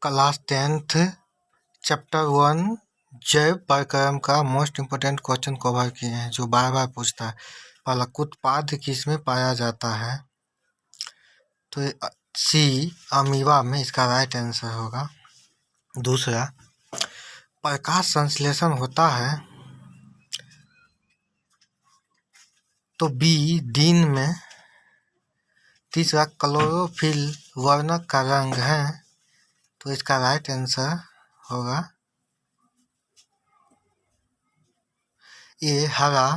Class 10th chapter 1 जैव प्रक्रम का मोस्ट इम्पोर्टेंट क्वेश्चन कवर किए हैं जो बार बार पूछता है। पहला, उत्पाद किसमें पाया जाता है? तो सी अमीबा में इसका राइट आंसर होगा। दूसरा, प्रकाश संश्लेषण होता है तो बी दिन में। तीसरा, क्लोरोफिल वर्णक का रंग है तो इसका राइट आंसर होगा ये हरा।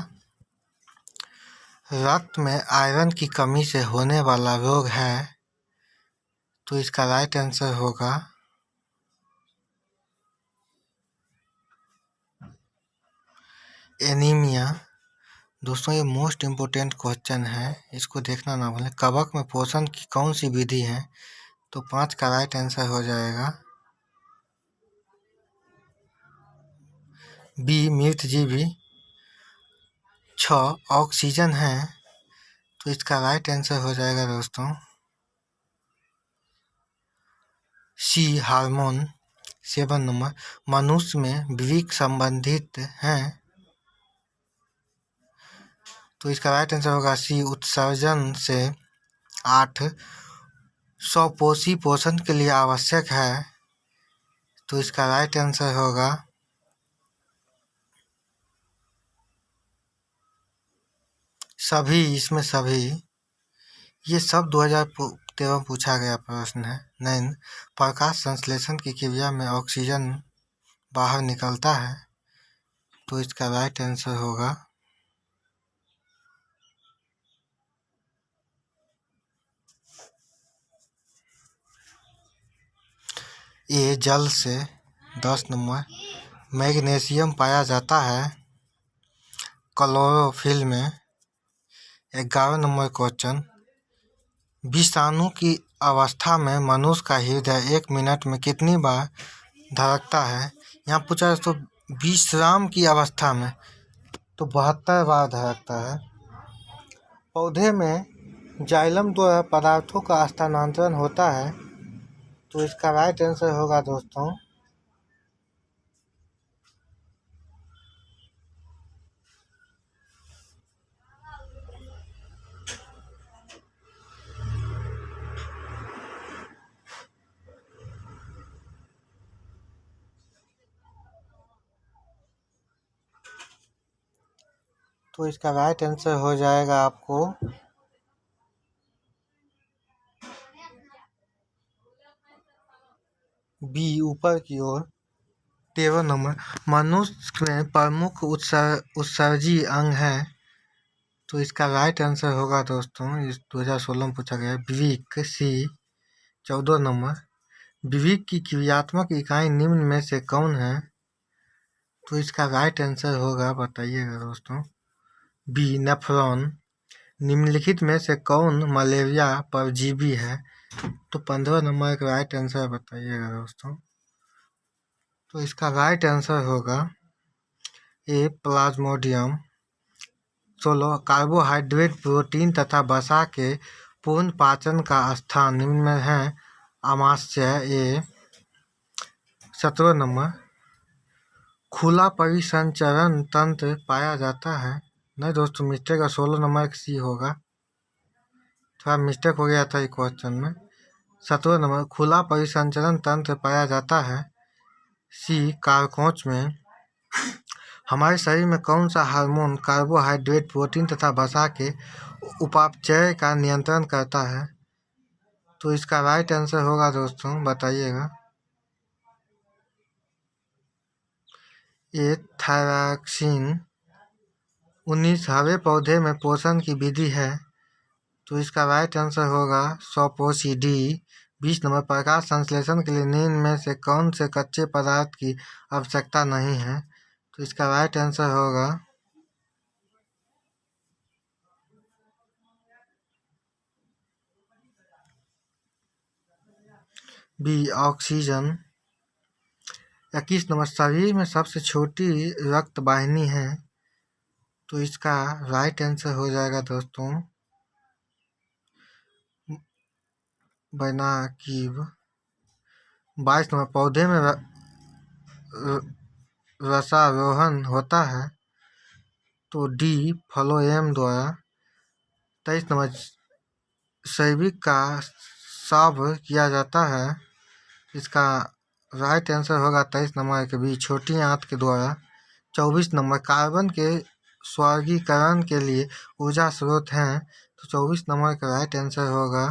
रक्त में आयरन की कमी से होने वाला रोग है तो इसका राइट आंसर होगा एनीमिया। दोस्तों, ये मोस्ट इम्पोर्टेंट क्वेश्चन है, इसको देखना ना भूलें। कवक में पोषण की कौन सी विधि है? तो 5 का राइट आंसर हो जाएगा बी मृतजीवी। 6 ऑक्सीजन है तो इसका राइट आंसर हो जाएगा दोस्तों सी हार्मोन। 7 नंबर, मनुष्य में विवेक संबंधित हैं तो इसका राइट आंसर होगा सी उत्सर्जन से। 8 स्वपोषी पोषण के लिए आवश्यक है तो इसका राइट आंसर होगा सभी। इसमें सभी ये सब 2013 पूछा गया प्रश्न है। 9 प्रकाश संश्लेषण की क्रिया में ऑक्सीजन बाहर निकलता है तो इसका राइट आंसर होगा ये जल से। 10 नंबर, मैग्नीशियम पाया जाता है क्लोरोफिल में। 11 नंबर क्वेश्चन, विषाणु की अवस्था में मनुष्य का हृदय 1 मिनट में कितनी बार धड़कता है? यहाँ पूछा है तो विश्राम की अवस्था में तो 72 बार धड़कता है। पौधे में जाइलम द्वारा पदार्थों का स्थानांतरण होता है तो इसका राइट आंसर होगा दोस्तों तो इसका राइट आंसर हो जाएगा आपको बी ऊपर की ओर। 13 नंबर, मनुष्य में प्रमुख उत्सर्जी अंग है तो इसका राइट आंसर होगा दोस्तों इस 2016 में पूछा गया विवेक सी। 14 नंबर, विवेक की क्रियात्मक इकाई निम्न में से कौन है? तो इसका राइट आंसर होगा, बताइएगा दोस्तों, बी नेफ्रॉन। निम्नलिखित में से कौन मलेरिया परजीवी है? तो 15 नंबर का राइट आंसर बताइएगा दोस्तों। तो इसका राइट आंसर होगा ए प्लाज्मोडियम। 16 कार्बोहाइड्रेट प्रोटीन तथा वसा के पूर्ण पाचन का स्थान निम्न में है आमाशय ए। 17 नंबर, खुला परिसंचरण तंत्र पाया जाता है। नहीं दोस्तों, मिस्टेक है, 16 नंबर सी होगा, थोड़ा मिस्टेक हो गया था ये क्वेश्चन में। 17 नंबर, खुला परिसंचरण तंत्र पाया जाता है सी कारकोच में। हमारे शरीर में कौन सा हार्मोन कार्बोहाइड्रेट प्रोटीन तथा वसा के उपापचय का नियंत्रण करता है? तो इसका राइट आंसर होगा दोस्तों, बताइएगा, ये थायरॉक्सिन। 19 हरे पौधे में पोषण की विधि है तो इसका राइट आंसर होगा स्वपोषी डी। 20 नंबर, प्रकाश संश्लेषण के लिए निम्न में से कौन से कच्चे पदार्थ की आवश्यकता नहीं है? तो इसका राइट आंसर होगा बी ऑक्सीजन। 21 नंबर, शरीर में सबसे छोटी रक्त वाहिनी है तो इसका राइट आंसर हो जाएगा दोस्तों वेना केव। 22 नंबर पौधे में रसारोहण होता है तो डी फ्लोएम द्वारा। 23 नंबर जैविक का साफ किया जाता है, इसका राइट आंसर होगा 23 नंबर के बी छोटी आंत के द्वारा। 24 नंबर कार्बन के स्वर्गीकरण के लिए ऊर्जा स्रोत हैं, तो 24 नंबर का राइट आंसर होगा,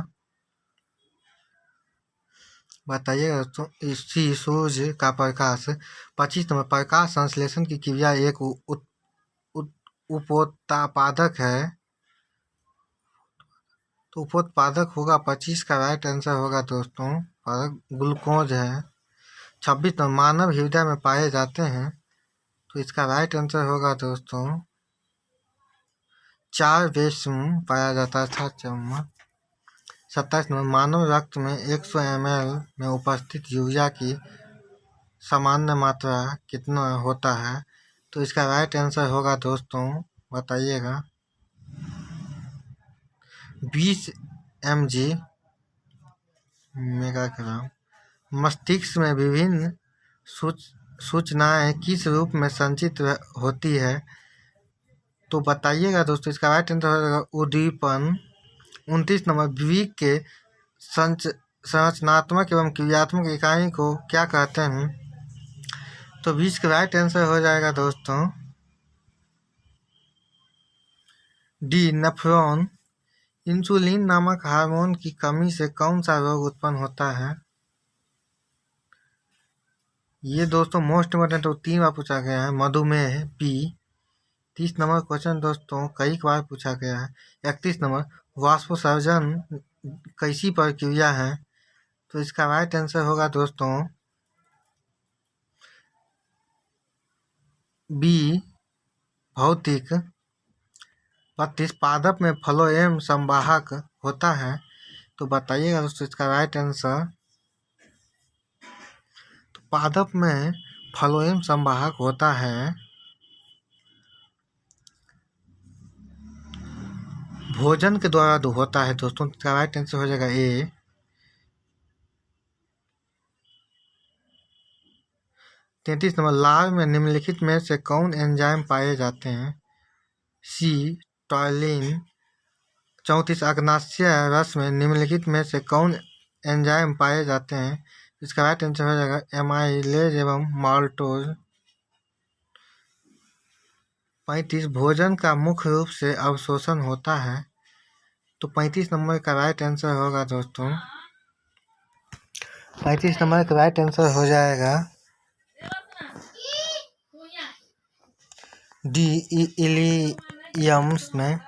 बताइएगा दोस्तों, सी सूर्य का प्रकाश। 25 नंबर प्रकाश संश्लेषण की क्रिया एक उपोत्पादक है, तो उपोत्पादक होगा 25 का राइट आंसर होगा दोस्तों ग्लूकोज है। 26 नंबर मानव हृदय में पाए जाते हैं, तो इसका राइट आंसर होगा दोस्तों 4 बेसम पाया जाता है था चम्मच। 27 नंबर मानव रक्त में 100 ml में उपस्थित यूरिया की सामान्य मात्रा कितना होता है, तो इसका राइट आंसर होगा दोस्तों, बताइएगा 20 mg मेगाग्राम। मस्तिष्क में विभिन्न सूचनाएं किस रूप में संचित होती है, तो बताइएगा दोस्तों, इसका राइट आंसर होगा उद्दीपन। 29 नंबर विवेक के संरचनात्मक एवं क्रियात्मक इकाई को क्या कहते हैं, तो 20 का राइट आंसर हो जाएगा दोस्तों डी नेफ्रॉन। इंसुलिन नामक हार्मोन की कमी से कौन सा रोग उत्पन्न होता है, ये दोस्तों मोस्ट इम्पोर्टेंट 3 बार पूछा गया है, मधुमेह बी। 30 नंबर क्वेश्चन दोस्तों कई बार पूछा गया है। 31 नंबर वाष्पोत्सर्जन कैसी प्रक्रिया है, तो इसका राइट आंसर होगा दोस्तों बी भौतिक। 32 पादप में फ्लोएम संवाहक होता है, तो बताइएगा दोस्तों इसका राइट आंसर, तो पादप में फ्लोएम संवाहक होता है भोजन के द्वारा होता है दोस्तों, इसका राइट आंसर हो जाएगा ए। 33 नंबर लार में निम्नलिखित में से कौन एंजाइम पाए जाते हैं, सी टॉलिन। 34 अग्नाशय रस में निम्नलिखित में से कौन एंजाइम पाए जाते हैं, इसका राइट आंसर हो जाएगा एमाइलेज एवं माल्टोज। 35 भोजन का मुख्य रूप से अवशोषण होता है, तो 35 नंबर का राइट आंसर होगा दोस्तों, 35 नंबर का राइट आंसर हो जाएगा डी इलियम्स में।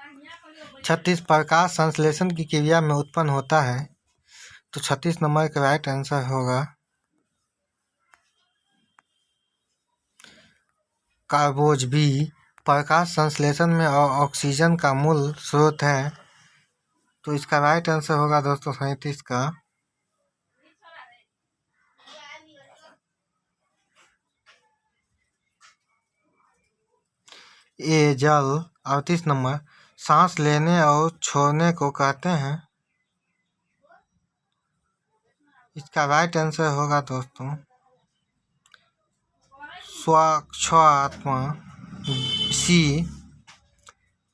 36 प्रकाश संश्लेषण की क्रिया में उत्पन्न होता है, तो 36 नंबर का राइट आंसर होगा कार्बोज बी। प्रकाश संश्लेषण में ऑक्सीजन का मूल स्रोत है, तो इसका राइट आंसर होगा दोस्तों 37 का ए जल। 38 नंबर सांस लेने और छोड़ने को कहते हैं, इसका राइट आंसर होगा दोस्तों स्वात्मा सी।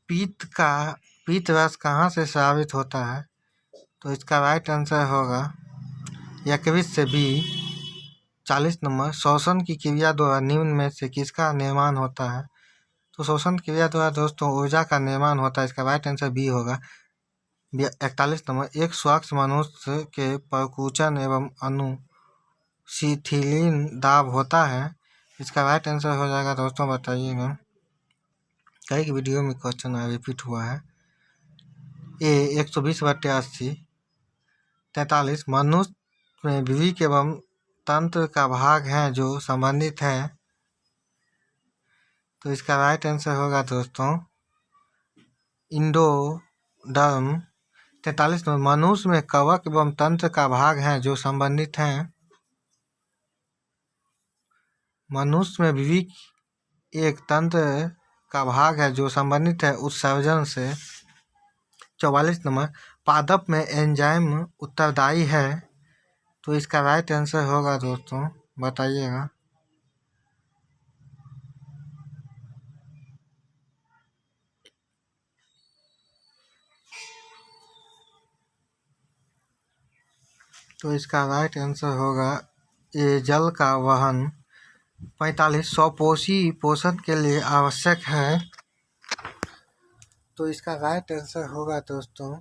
पीत रस कहाँ से स्रावित होता है, तो इसका राइट आंसर होगा 21 से बी। 40 नंबर श्वसन की क्रिया द्वारा निम्न में से किसका निर्माण होता है, तो श्वसन क्रिया द्वारा दोस्तों ऊर्जा का निर्माण होता है, इसका राइट आंसर बी होगा। 41 नंबर एक स्वच्छ मनुष्य के परकुचन एवं अनुशीथिलीन दाब होता है, इसका राइट आंसर हो जाएगा दोस्तों, बताइएगा, कई वीडियो में क्वेश्चन रिपीट हुआ है। ए 120/80। 43 मनुष्य में विवेक एवं तंत्र का भाग है जो संबंधित है, तो इसका राइट आंसर होगा दोस्तों इंडोडर्म। 43 में मनुष्य में कवक एवं तंत्र का भाग है जो संबंधित हैं, मनुष्य में विवेक एक तंत्र का भाग है जो संबंधित है उत्सर्जन से। 44 नंबर पादप में एंजाइम उत्तरदायी है तो इसका राइट आंसर होगा दोस्तों, बताइएगा। तो इसका राइट आंसर होगा ये जल का वहन 45 पोषण के लिए आवश्यक है। तो इसका राइट आंसर होगा दोस्तों,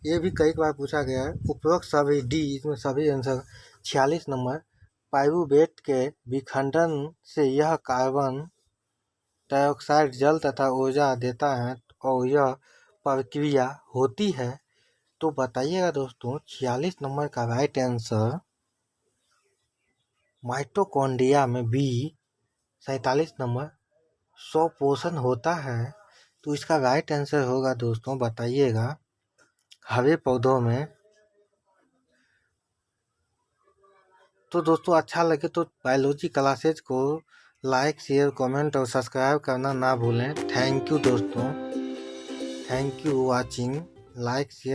ये भी कई बार पूछा गया है। उपरोक्त सभी डी, इसमें सभी आंसर 46 नंबर। पाइरूवेट के विखंडन से यह कार्बन डाइऑक्साइड जल तथा ऊर्जा देता है और यह प्रक्रिया होती है। तो बताइएगा दोस्तों, 46 नंबर का राइट आंसर माइटोकॉन्ड्रिया में बी 47 नंबर स्वपोषण होता है। तो इसका राइट आंसर होगा दोस्तों, बताइएगा, हरे पौधों में। तो दोस्तों अच्छा लगे तो बायोलॉजी क्लासेज को लाइक, शेयर, कमेंट और सब्सक्राइब करना ना भूलें। थैंक यू दोस्तों, thank you watching, like share.